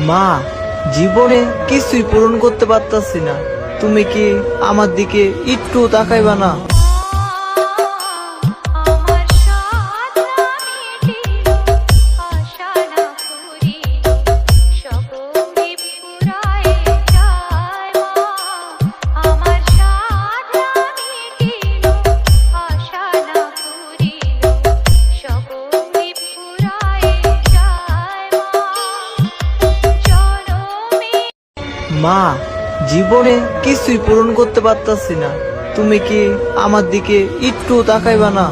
মা, জীবনে কিছুই পূরণ করতে পারতাছি না, তুমি কি আমার দিকে একটু তাকাইবা না? মা, জীবনে কিছুই পূরণ করতে পারতাছি না, তুমি কি আমার দিকে একটু তাকাইবা না?